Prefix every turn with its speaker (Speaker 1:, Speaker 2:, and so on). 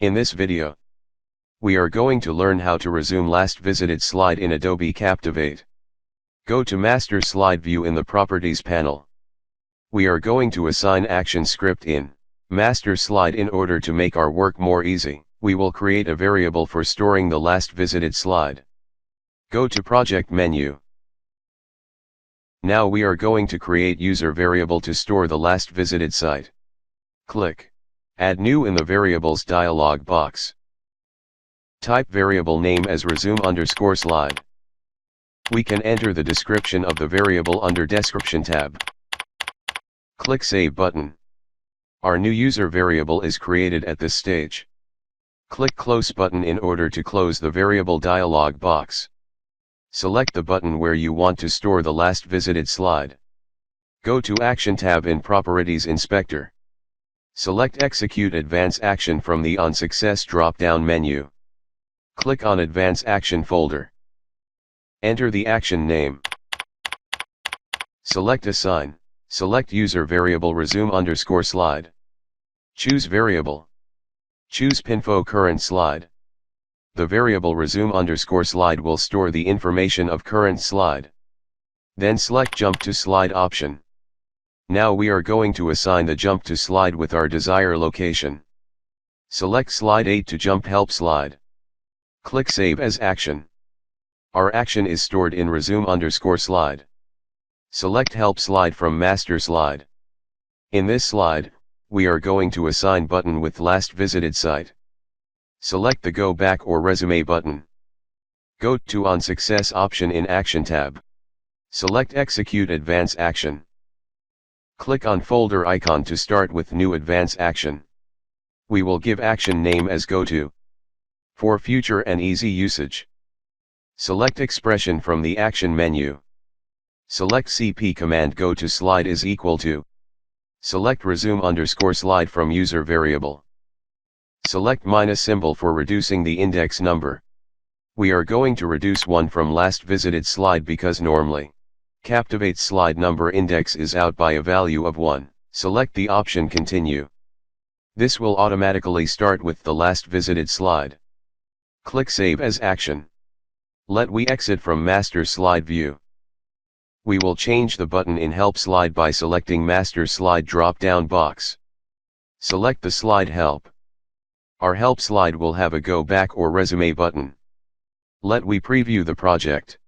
Speaker 1: In this video, we are going to learn how to resume last visited slide in Adobe Captivate. Go to Master Slide View in the Properties panel. We are going to assign action script in Master Slide in order to make our work more easy. We will create a variable for storing the last visited slide. Go to Project menu. Now we are going to create user variable to store the last visited site. Click Add New in the Variables dialog box. Type variable name as resume_slide. We can enter the description of the variable under Description tab. Click Save button. Our new user variable is created at this stage. Click Close button in order to close the variable dialog box. Select the button where you want to store the last visited slide. Go to Action tab in Properties Inspector. Select Execute Advance Action from the On Success drop-down menu. Click on Advance Action folder. Enter the action name. Select Assign. Select user variable resume_slide. Choose variable. Choose Pinfo current slide. The variable resume_slide will store the information of current slide. Then select Jump to Slide option. Now we are going to assign the jump to slide with our desired location. Select Slide 8 to jump help slide. Click Save as action. Our action is stored in resume_slide. Select Help slide from Master Slide. In this slide, we are going to assign button with last visited site. Select the Go Back or Resume button. Go to On Success option in Action tab. Select Execute Advance Action. Click on folder icon to start with new advance action. We will give action name as GoTo. For future and easy usage, select expression from the action menu. Select CP command go to slide is equal to. Select resume_slide from user variable. Select minus symbol for reducing the index number. We are going to reduce 1 from last visited slide because normally, Captivate slide number index is out by a value of 1. Select the option Continue. This will automatically start with the last visited slide. Click Save as action. Let we exit from Master Slide View. We will change the button in Help Slide by selecting Master Slide drop-down box. Select the slide Help. Our Help slide will have a Go Back or Resume button. Let we preview the project.